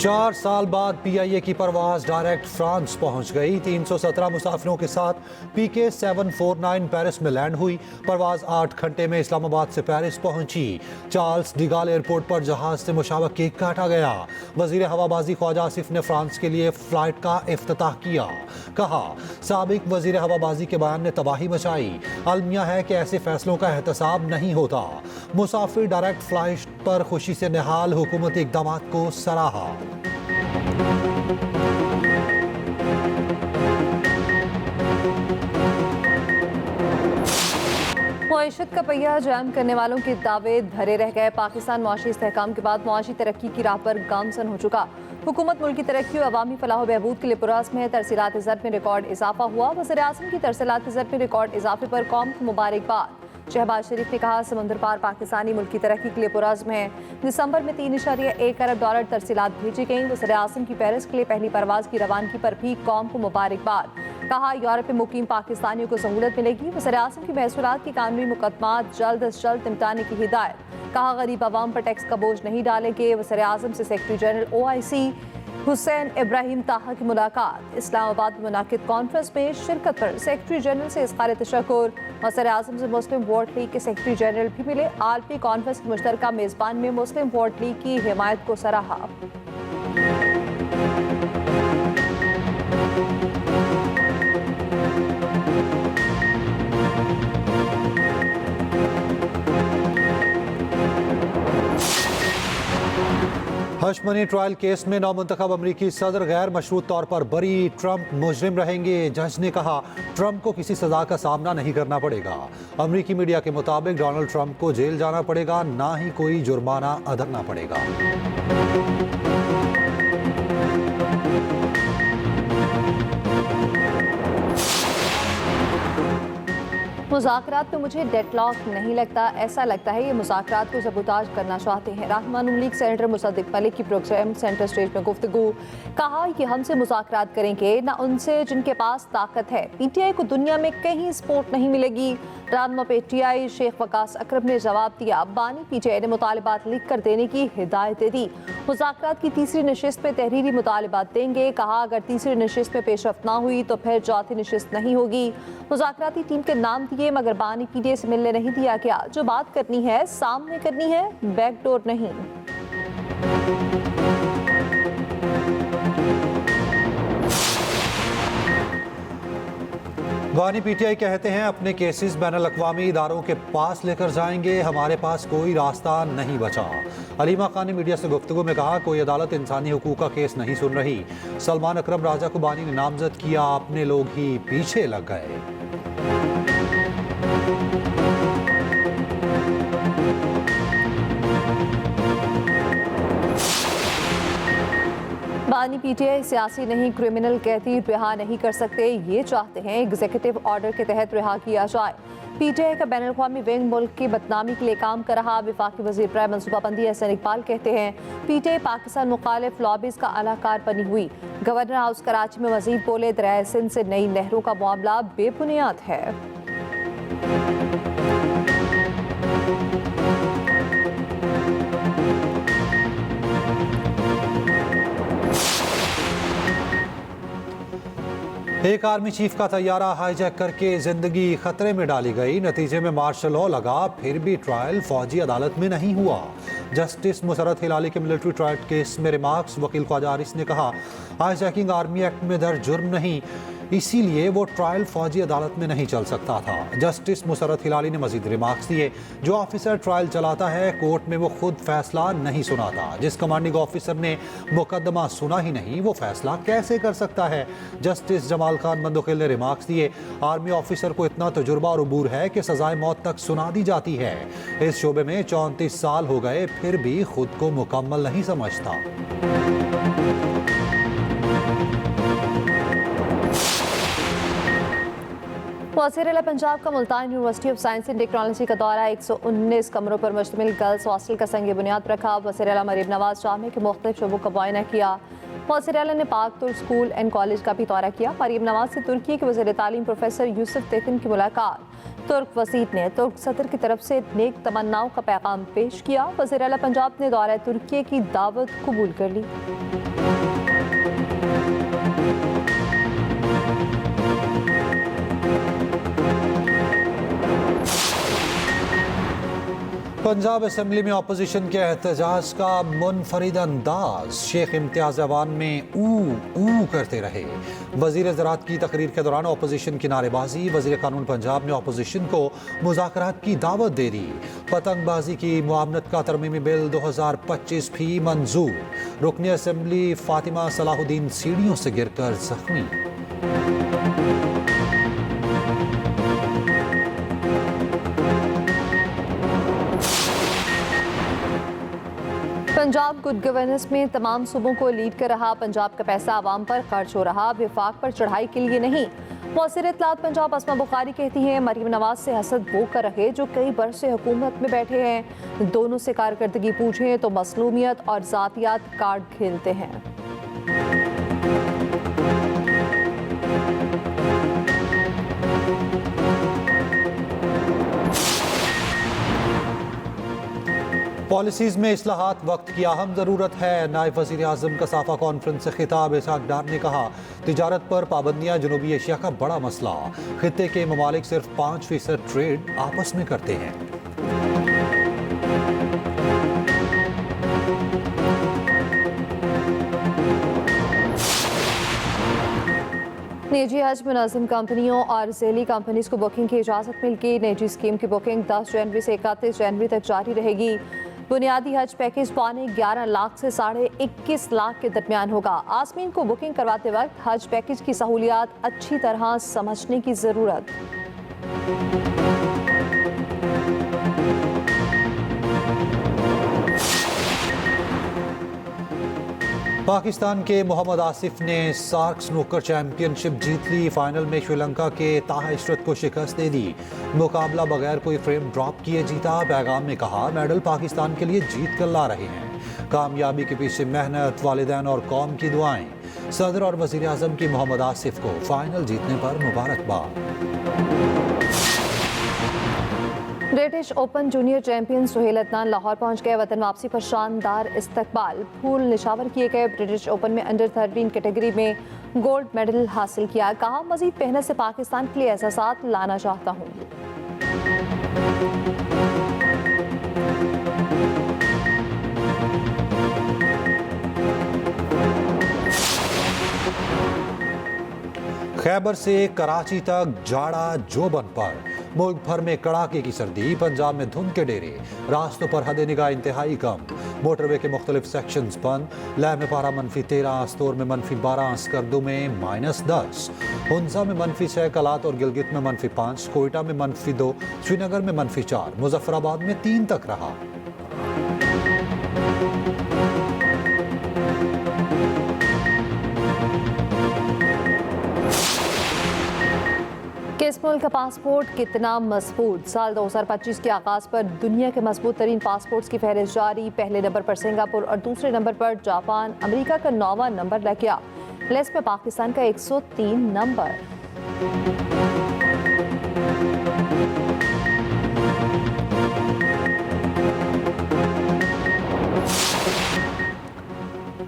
4 साल बाद PIA की परवाज डायरेक्ट फ्रांस पहुंच गई। 317 मुसाफिरों के साथ PK 749 पेरिस में लैंड हुई। परवाज 8 घंटे में इस्लामाबाद से पेरिस पहुंची। चार्ल्स डिगाल एयरपोर्ट पर जहाज से मुशाबक केक काटा गया। वजीर हवाबाजी ख्वाजा आसिफ ने फ्रांस के लिए फ्लाइट का इफ्तिताह किया। कहा, साबिक वजीर हवाबाजी के बयान ने तबाही मचाई। अलमिया है कि ऐसे फैसलों का एहतसाब नहीं होता। मुसाफिर डायरेक्ट फ्लाइट पर खुशी से निहाल, हुकूमती इक़दाम को सराहा। मईशत का पहिया जाम करने वालों के दावे धरे रह गए। पाकिस्तान मुआशी इस्तेहकाम के बाद मुआशी तरक्की की राह पर गामजन हो चुका। हुकूमत मुल्क की तरक्की और अवामी फलाह बहबूद के लिए पुरअज़्म है। तरसीलात ज़र में रिकॉर्ड इजाफा हुआ। वज़ीर आज़म की तरसीलात ज़र में रिकॉर्ड इजाफे पर कौम को मुबारकबाद। शहबाज शरीफ ने कहा, समुद्र पार पाकिस्तानी मुल्क की तरक्की के लिए पुरअज़्म है। दिसंबर में $3.1 अरब तरसीलात भेजी गईं। वज़ीर आज़म की पेरिस के लिए पहली परवाज़ की रवानगी पर भी कौम को मुबारकबाद। कहा, यूरोप में मुकीम पाकिस्तानियों को सहूलत मिलेगी। वज़ीर आज़म की महसूलात की कानूनी मुकदमात जल्द अज जल्द निपटाने की हिदायत। कहा, गरीब आवाम पर टैक्स का बोझ नहीं डालेंगे। वज़ीर आज़म से secretary general OIC Hussain Ibrahim ताहा की मुलाकात। इस्लामाबाद में मुनाकिद कॉन्फ्रेंस में शिरकत पर सेक्रेटरी जनरल से इज़हार तशक्कुर। वज़ीर आज़म से मुस्लिम वोट लीग के सेक्रेटरी जनरल भी मिले। आलमी कॉन्फ्रेंस की मुश्तरका मेज़बान में मुस्लिम वोट लीग की हिमायत को सराहा। हश मनी ट्रायल केस में नौमुंतखब अमरीकी सदर गैर मशरूत तौर पर बरी। ट्रंप मुजरिम रहेंगे। जज ने कहा, ट्रंप को किसी सजा का सामना नहीं करना पड़ेगा। अमरीकी मीडिया के मुताबिक डोनाल्ड ट्रंप को जेल जाना पड़ेगा, ना ही कोई जुर्माना अदा पड़ेगा। मुज़ाकरात में मुझे डेडलॉक नहीं लगता। ऐसा लगता है ये मुज़ाकरात को सबूताज करना चाहते हैं। रहनुमा लीग सेनेटर मुसद्दिक मलिक की प्रोग्राम सेंटर स्टेज में गुफ्तगू। कहा कि हमसे मुज़ाकरात करेंगे, ना उनसे जिनके पास ताकत है। PTI को दुनिया में कहीं सपोर्ट नहीं मिलेगी। रहनुमा PTI शेख वकास अकरम ने जवाब दिया। बानी PTI ने मुतालिबात लिख कर देने की हिदायत दे दी। मुज़ाकरात की तीसरी नशिस्त में तहरीरी मुतालिबात देंगे। कहा, अगर तीसरी नशिस्त में पेशरफ्त ना हुई तो फिर चौथी नशिस्त नहीं होगी। मुज़ाकराती टीम के नाम दिए मगर बानी PTI से मिलने नहीं दिया गया। जो बात करनी है सामने करनी है, बैकडोर नहीं। बानी PTI कहते हैं, अपने केसेस बैनुल अक़वामी इदारों के पास लेकर जाएंगे। हमारे पास कोई रास्ता नहीं बचा। अलीमा खान ने मीडिया से गुफ्तगू में कहा, कोई अदालत इंसानी हुकूक का केस नहीं सुन रही। सलमान अकरम राजा को बानी ने नामजद किया, अपने लोग ही पीछे लग गए। बानी PTI सियासी नहीं क्रिमिनल कहती रिहा नहीं कर सकते। ये चाहते हैं एग्जीक्यूटिव ऑर्डर के तहत रिहा किया जाए। PTI का बैनुल अक़वामी विंग मुल्क की बदनामी के लिए काम कर रहा। वफाकी वज़ीर प्राय मनसूबाबंदी एहसन इकबाल कहते हैं, PTI पाकिस्तान मुखालिफ लॉबीज़ का अलाकार बनी हुई। गवर्नर हाउस कराची में मजीद बोले, दरियाए सिंध से नई नहरों का मामला बेबुनियाद है। एक आर्मी चीफ का तैयारा हाईजैक करके जिंदगी खतरे में डाली गई। नतीजे में मार्शल लॉ लगा, फिर भी ट्रायल फौजी अदालत में नहीं हुआ। जस्टिस मुसरत हिलाली के मिलिट्री ट्रायल केस में रिमार्क्स। वकील ख्वाजा आरिस ने कहा, हाईजैकिंग आर्मी एक्ट में दर्ज जुर्म नहीं, इसीलिए वो ट्रायल फौजी अदालत में नहीं चल सकता था। जस्टिस मुसरत हिलाली ने मजीद रिमार्क्स दिए, जो ऑफिसर ट्रायल चलाता है कोर्ट में वो खुद फैसला नहीं सुनाता। जिस कमांडिंग ऑफिसर ने मुकदमा सुना ही नहीं, वो फैसला कैसे कर सकता है। जस्टिस जमाल खान मंदोखिल ने रिमार्क्स दिए, आर्मी ऑफिसर को इतना तजुर्बा और अबूर है कि सजाए मौत तक सुना दी जाती है। इस शोबे में 34 साल हो गए, फिर भी खुद को मुकम्मल नहीं समझता। वज़ीर आला पंजाब का Multan university of science and technology का दौरा 119 कमरों पर मुश्तमिल गर्ल्स हॉस्टल का संग बुनियाद रखा। वज़ीर आला मरीम नवाज जामे के मुख्तलिफ शोबों का मुआयना किया। वज़ीर आला ने पाक तुर्क स्कूल एंड कॉलेज का भी दौरा किया। मरीम नवाज से तुर्की के वज़ीर तालीम प्रोफेसर यूसुफ तेकिन की मुलाकात। तुर्क वसीत ने तुर्क सदर की तरफ से नेक तमन्नाओं का पैगाम पेश किया। वज़ीर आला पंजाब ने दौरा तुर्की की दावत कबूल कर ली। पंजाब असेंबली में अपोजिशन के एहतजाज का मुनफरिद अंदाज। शेख इम्तियाज अवान में ऊ करते रहे। वजीर ज़राअत की तकरीर के दौरान अपोजिशन की नारेबाजी। वजीर कानून पंजाब ने अपोजिशन को मुज़ाकरात की दावत दे दी। पतंगबाजी की मुआवनत का तरमीमी बिल 2025 भी मंजूर। रुकन असेंबली फातिमा सलाहुद्दीन सीढ़ियों से गिरकर जख्मी। पंजाब गुड गवर्नेंस में तमाम सूबों को लीड कर रहा। पंजाब का पैसा आवाम पर खर्च हो रहा, विफाक पर चढ़ाई के लिए नहीं। मौसर इत्तलात पंजाब अस्मा बुखारी कहती हैं, मरीम नवाज से हसद वो कर रहे जो कई बरस से हुकूमत में बैठे हैं। दोनों से कारकर्दगी पूछें तो मसलूमियत और जातियात कार्ड खेलते हैं। पॉलिसीज में इस्लाहात वक्त की अहम ज़रूरत है। नायब वज़ीर आज़म का साफा कॉन्फ्रेंस से खिताब। इसहाक डार ने कहा, तिजारत पर पाबंदियाँ जनूबी एशिया का बड़ा मसला। खित्ते के ममालिक सिर्फ 5% ट्रेड आपस में करते हैं। निजी हज मुनाजिम कंपनियों और ज़ेली कंपनीज को बुकिंग की इजाज़त मिल गई। निजी स्कीम की बुकिंग 10 जनवरी से 31 जनवरी तक जारी रहेगी। बुनियादी हज पैकेज 11.25 लाख से 21.5 लाख के दरमियान होगा। आसमीन को बुकिंग करवाते वक्त हज पैकेज की सहूलियात अच्छी तरह समझने की ज़रूरत। पाकिस्तान के मोहम्मद आसिफ ने सार्क स्नूकर चैंपियनशिप जीत ली। फाइनल में श्रीलंका के ताहा इशरत को शिकस्त दे दी। मुकाबला बगैर कोई फ्रेम ड्रॉप किए जीता। पैगाम में कहा, मेडल पाकिस्तान के लिए जीत कर ला रहे हैं। कामयाबी के पीछे मेहनत, वालिदैन और कौम की दुआएं। सदर और वजीर आजम की मोहम्मद आसिफ को फाइनल जीतने पर मुबारकबाद। British open junior champion Suhail Adnan Lahore पहुंच गए। वतन वापसी पर शानदार इस्तकबाल। फूल निशावर किए गए। ब्रिटिश ओपन में अंडर 13 कैटेगरी में गोल्ड मेडल हासिल किया। कहा, मजीद मेहनत से पाकिस्तान के लिए एहसासात लाना चाहता हूं। खैबर से कराची तक जाड़ा जोबन पर। मुल्क भर में कड़ाके की सर्दी। पंजाब में धुंध के डेरे। रास्तों पर हद निगाह इंतहाई कम। मोटरवे के मुख्तलिफ सेक्शंस बंद। लैब में पारा -13, अस्तोर में -12, स्कर्दू में -10, हुंजा में -6, कलात और गिलगित में -5, कोयटा में -2, श्रीनगर में -4, मुजफ्फराबाद में 3 तक रहा। किस मुल्क का पासपोर्ट कितना मजबूत। साल 2025 के आगाज पर दुनिया के मजबूत तरीन पासपोर्ट्स की फहरिस्त जारी। पहले नंबर पर सिंगापुर और दूसरे नंबर पर जापान। अमेरिका का 9वां नंबर लग गया। लिस्ट में पाकिस्तान का 103 number.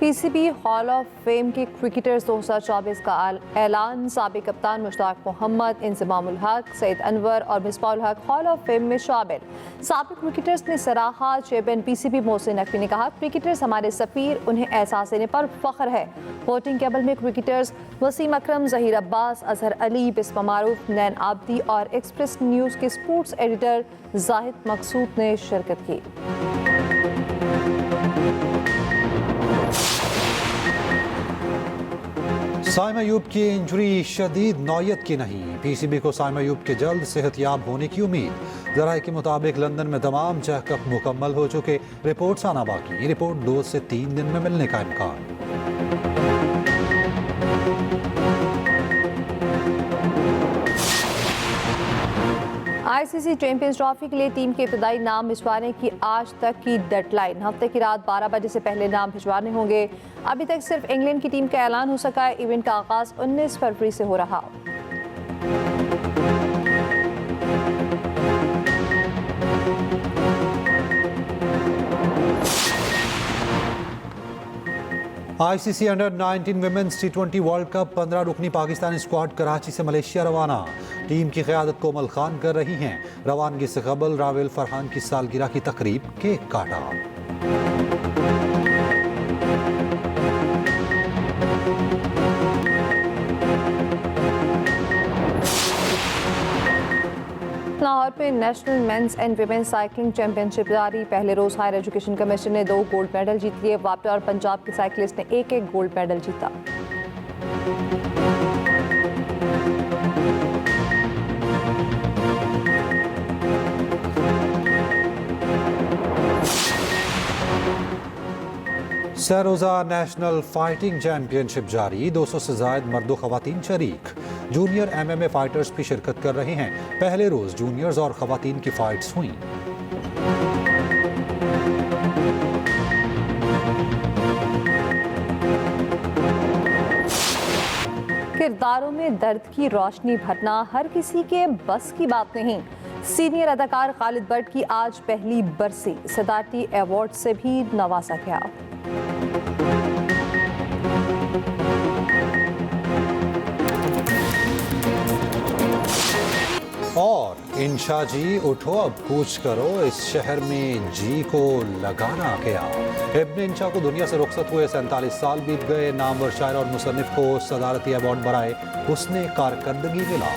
PCB hall of fame के क्रिकेटर्स 2024 का ऐलान। साबिक कप्तान मुश्ताक मोहम्मद, इंजमामुल हक, सईद अनवर और मिसबाहुल हक हॉल ऑफ फेम में शामिल। साबिक क्रिकेटर्स ने सराहा। चेयरमैन पीसीबी मोहसिन नकवी ने कहा, क्रिकेटर्स हमारे सफीर, उन्हें एहसास देने पर फख्र है। वोटिंग के अमल में क्रिकेटर्स वसीम अकरम, जहीर अब्बास, अजहर अली, बिस्मा मारूफ, नैन आबदी और एक्सप्रेस न्यूज़ के स्पोर्ट्स एडिटर जाहिद मकसूद ने शिरकत की। साइमा अयूब की इंजरी शदीद नौयत की नहीं। पीसीबी को साइमा अयूब के जल्द सेहतयाब होने की उम्मीद। ज़राए के मुताबिक लंदन में तमाम चेकअप मुकम्मल हो चुके। रिपोर्ट्स आना बाकी। रिपोर्ट 2 से 3 दिन में मिलने का इम्कान। आईसीसी चैंपियंस ट्रॉफी के लिए टीम के इब्तदाई नाम भिजवाने की आज तक की डेडलाइन। हफ्ते की रात 12 बजे से पहले नाम भिजवाने होंगे। अभी तक सिर्फ इंग्लैंड की टीम का ऐलान हो सका है। इवेंट का आगाज 19 फरवरी से हो रहा। आईसीसी अंडर-19 विमेंस टी20 वर्ल्ड कप 15 रुकनी पाकिस्तानी स्क्वाड कराची से मलेशिया रवाना। टीम की क़यादत कोमल खान कर रही हैं। रवानगी से कबल रावेल फरहान की सालगिरह की तकरीब केक काटा। लाहौर में national men's and women's cycling championship जारी। पहले रोज हायर एजुकेशन कमीशन ने 2 गोल्ड मेडल जीत लिए। वापडा और पंजाब के साइकिलिस्ट ने 1-1 गोल्ड मेडल जीता। सरोजा नेशनल फाइटिंग चैंपियनशिप जारी। 200 से ज्यादा मर्द व खवातीन शरीक। जूनियर MMA फाइटर्स भी शिरकत कर रहे हैं। पहले रोज जूनियर्स और खवातीन की फाइट्स हुई। किरदारों में दर्द की रोशनी भरना हर किसी के बस की बात नहीं। सीनियर अदाकार खालिद भट्ट की आज पहली बरसी। सदारती अवार्ड से भी नवाजा गया। और इंशा जी उठो अब कूच करो, इस शहर में जी को लगाना क्या। इब्न इंशा को दुनिया से रुखसत हुए 47 साल बीत गए। नामवर शायर और मुसन्निफ को सदारती अवार्ड बराए हुस्ने कारकर्दगी मिला।